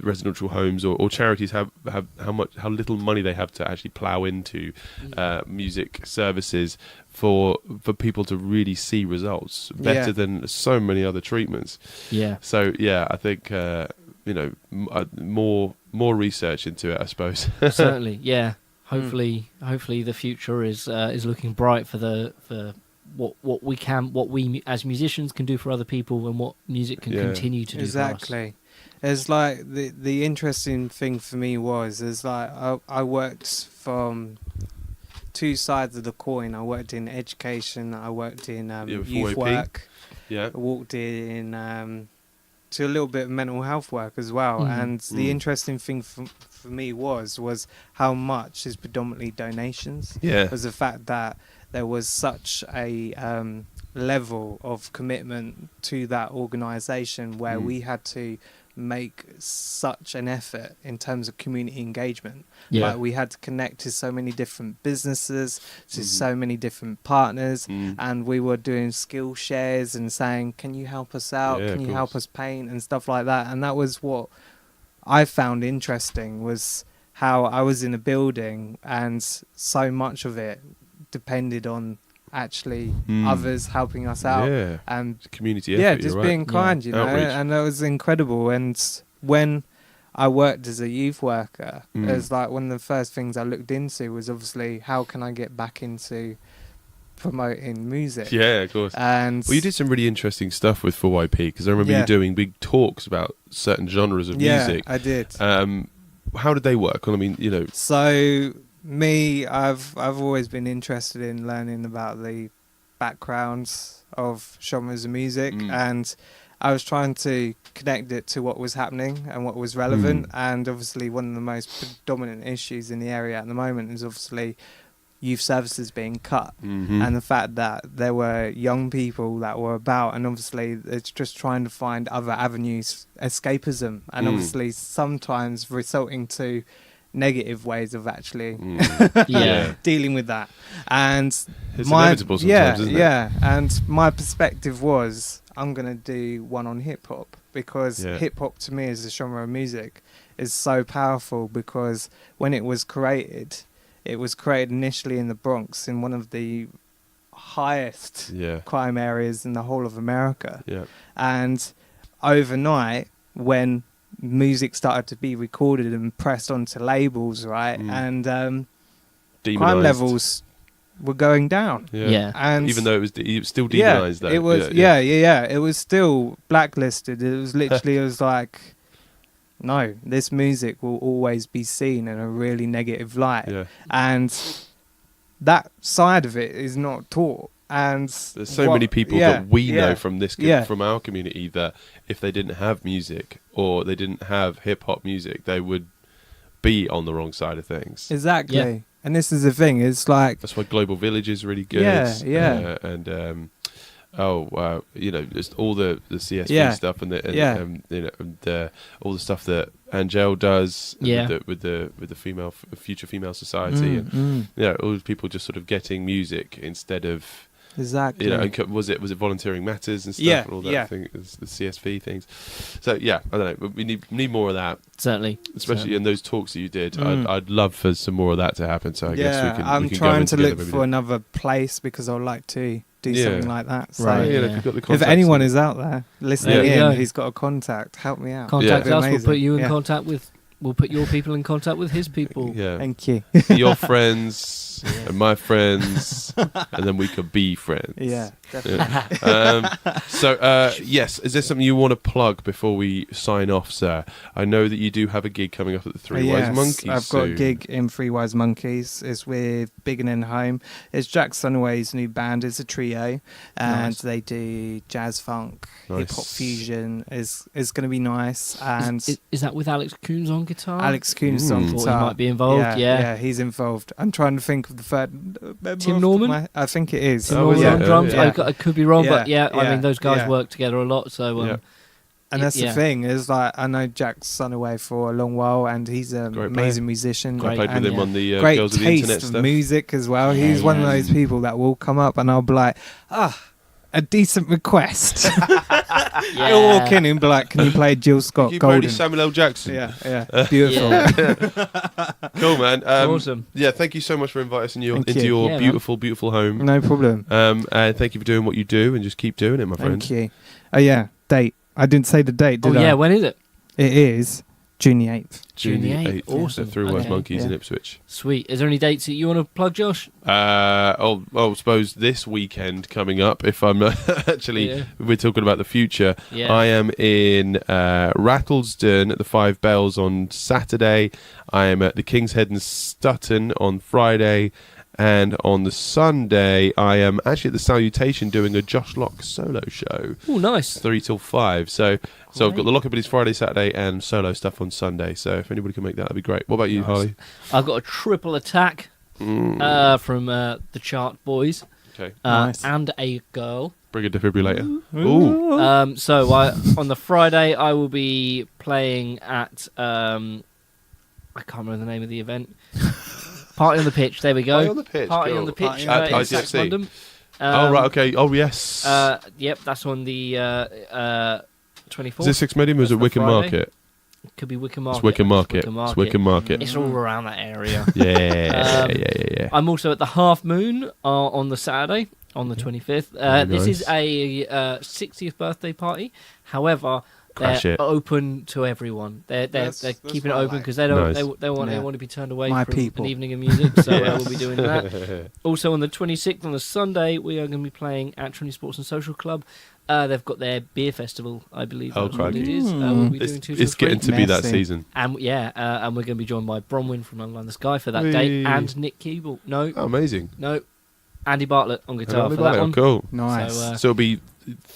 residential homes or charities have how little money they have to actually plough into music services for people to really see results better than so many other treatments. Yeah. So I think more research into it, I suppose. Certainly. Yeah. Hopefully the future is looking bright for what we as musicians can do for other people, and what music can continue to do for us. Exactly. It's like the interesting thing for me is like I worked from two sides of the coin. I worked in education. I worked in youth work. Yeah. I walked in to a little bit of mental health work as well. And the interesting thing for me was how much is predominantly donations. Yeah. Was the fact that there was such a level of commitment to that organisation where we had to make such an effort in terms of community engagement. Yeah. Like we had to connect to so many different businesses, to so many different partners, and we were doing skill shares and saying, can you help us out? Yeah, Can you of help course. us paint and stuff like that? And that was what I found interesting, was how I was in a building and so much of it depended on actually others helping us out. Yeah. And Community effort. just you're being right. kind, you know, Outreach. and that was incredible. And when I worked as a youth worker, it was like one of the first things I looked into was obviously how can I get back into promoting music. Yeah, of course. And Well, you did some really interesting stuff with 4YP, because I remember you doing big talks about certain genres of music. I did. How did they work? Well, I mean, So me, I've always been interested in learning about the backgrounds of genres of music, and I was trying to connect it to what was happening and what was relevant. And obviously one of the most predominant issues in the area at the moment is obviously youth services being cut, and the fact that there were young people that were about, and obviously it's just trying to find other avenues, escapism, and obviously sometimes resulting to negative ways of actually dealing with that. And it's inevitable sometimes, isn't it? Yeah, and my perspective was I'm going to do one on hip hop, because hip hop to me as a genre of music is so powerful, because when it was created initially in the Bronx, in one of the highest crime areas in the whole of America. Yeah. And overnight, when music started to be recorded and pressed onto labels, right, and crime Demonised. levels were going down. Yeah. And even though it was still demonized, though. it was it was still blacklisted. It was literally it was like, no, this music will always be seen in a really negative light. Yeah. And that side of it is not taught. And there's so many people that we know from this from our community that if they didn't have music or they didn't have hip hop music, they would be on the wrong side of things. Exactly. Yeah. And this is the thing, it's like, that's why Global Village is really good. And just all the CSV stuff and all the stuff that Angel does with the female future female society and all these people just sort of getting music instead of Exactly. You know, and was it volunteering matters and stuff, Yeah, and all that yeah. thing, the CSV things. So yeah, I don't know, but we need more of that, Certainly, especially in those talks that you did. I'd love for some more of that to happen. So I guess we can. I'm we can trying go in to together look maybe for another place because I'd like to do Yeah. something like that. So Right. Yeah, Yeah. if you've got the if contacts anyone and- is out there listening There you go. in, who's got a contact, help me out. contact Yeah. us. We'll put you in Yeah. contact with. We'll put your people in contact with his people. yeah, Thank you. your friends and my friends, and then we could be friends. Yeah, definitely. Yes, is there something you want to plug before we sign off, sir? I know that you do have a gig coming up at the Three Wise Monkeys. I've got a soon. gig in Three Wise Monkeys. It's with Big and Home. It's Jack Sunaway's new band. It's a trio, and Nice. they do jazz, funk, Nice. hip hop fusion. It's going to be nice. And Is that with Alex Coons on guitar? Alex Coons on Thought he guitar. might be involved. Yeah. he's involved. I'm trying to think of the third member. Tim off Norman? my- I think it is. Tim Oh, Norman yeah. on drums. Yeah. I could be wrong, but Yeah, I mean those guys yeah. work together a lot. So Yeah. And that's Yeah. the thing, is like I know Jack Sunaway for a long while, and he's an Great amazing musician. I Great. played with and him on the great Girls of the taste Internet of stuff. music as well. Yeah, He's one of yeah. those people that will come up, and I'll be like, a decent request. He'll walk in and be like, "Can you play Jill Scott You played Golden?" Samuel L. Jackson. Yeah, beautiful. Cool, man. awesome. Yeah, thank you so much for inviting you Thank into you. your Yeah, man. beautiful, beautiful home. No problem. And thank you for doing what you do, and just keep doing it, my friend. Thank you. Oh yeah, date. I didn't say the date, Oh did I? yeah, when is it? It is June the 8th. June the 8th. Yeah, Awesome. the Three Wise Okay. Monkeys in Yeah. Ipswich. Sweet. Is there any dates that you want to plug, Josh? I suppose this weekend coming up, if I'm actually, Yeah. we're talking about the future, Yeah. I am in Rattlesden at the Five Bells on Saturday. I am at the King's Head in Stutton on Friday. And on the Sunday, I am actually at the Salutation doing a Josh Locke solo show, Oh, nice. 3 till 5. So I've got Great. the Lockabilly's Friday, Saturday, and solo stuff on Sunday. So if anybody can make that, that'd be great. What about you, Nice. Harley? I've got a triple attack from the Chart Boys Okay, Nice. and a girl. bring a defibrillator. Ooh. So on the Friday, I will be playing at I can't remember the name of the event. Party on the Pitch. There we go. Party on the Pitch, Party cool. on the Pitch Party on the in Pitch. Sax ITFC. London. Oh, right, okay. Oh, yes. Yep, that's on the 24th. Is it Six Medium or is That's it the Wickham Friday. Market? Could be Wickham Market. It's Wickham Market. Wickham It's Wickham Market. It's all around that area. Yeah, Um, yeah. I'm also at the Half Moon on the Saturday, on the 25th. Very This is nice. a 60th birthday party. However, Crash they're it. open to everyone. They're That's keeping it what I open like. because they don't Nice. they want Yeah. to be turned away My from people. an evening of music. So we'll be doing that. Also on the 26th, on the Sunday, we are going to be playing at Trinity Sports and Social Club. They've got their beer festival, I believe. Oh, That's what it crikey. is. We'll be doing It's, two it's till getting three. to be that Messy. season. And and we're going to be joined by Bronwyn from Unline the Sky for that Whee. date, and Nick Keeble. No, Oh, amazing. Andy Bartlett on guitar Oh, for that one. Cool. Nice. So, So it'll be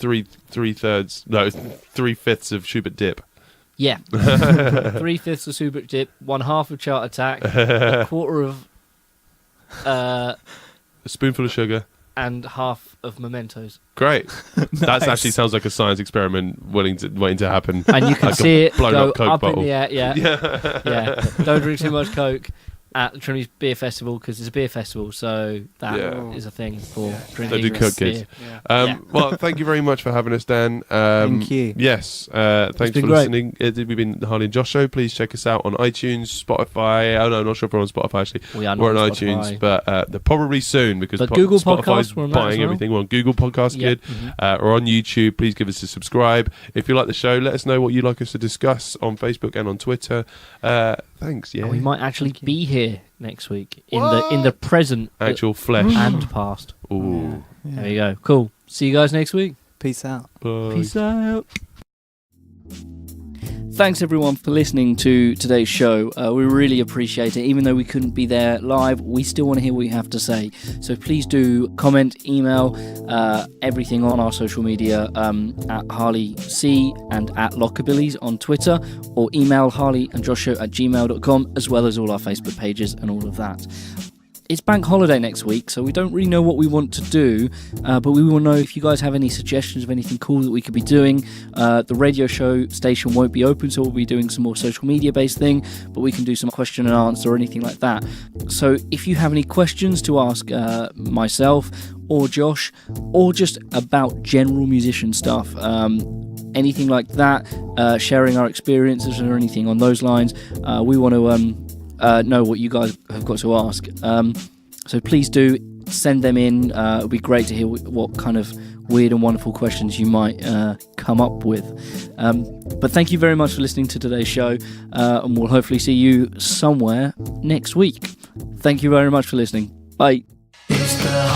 3/5 of Schubert Dip. Yeah, 3/5 of Super Dip, 1/2 of Chart Attack, a quarter of, A spoonful of sugar. and half of Mementos. Great. That actually sounds like a science experiment waiting to happen. And you can Like a see it blown go up Coke up bottle. in the air. Yeah, Yeah. yeah. Don't drink too much Coke at the Trinity Beer Festival because it's a beer festival, so that is Yeah. a thing for Don't drinking do Coke, beer. kids. Yeah. Yeah. Well, thank you very much for having us, Dan. Thank you. Yes, thanks been for great. listening. We've been the Harley and Josh Show. Please check us out on iTunes, Spotify. Oh no, I'm not sure if we're on Spotify actually. We are not We're on Spotify. iTunes, but they're probably soon because But Google Spotify's Podcasts, we're on that as buying well. everything. We're on Google Podcasts, Yeah. good. Or on YouTube. Please give us a subscribe. If you like the show, let us know what you'd like us to discuss on Facebook and on Twitter. Thanks. Yeah, And we might actually be here next week in the present actual flesh. and past. Ooh. There you go. Cool. See you guys next week. Peace out. Bye. Peace out. Thanks everyone for listening to today's show. We really appreciate it. Even though we couldn't be there live, we still want to hear what you have to say. So please do comment, email, everything on our social media at Harley C and at Lockabillies on Twitter, or email harleyandjosho@gmail.com, as well as all our Facebook pages and all of that. It's bank holiday next week, so we don't really know what we want to do, but we will know if you guys have any suggestions of anything cool that we could be doing. The radio show station won't be open, so we'll be doing some more social media based thing, but we can do some question and answer or anything like that. So if you have any questions to ask myself or Josh, or just about general musician stuff, anything like that, sharing our experiences or anything on those lines, we want to know what you guys have got to ask. So please do send them in. It would be great to hear what kind of weird and wonderful questions you might come up with. But thank you very much for listening to today's show, and we'll hopefully see you somewhere next week. Thank you very much for listening. Bye. It's the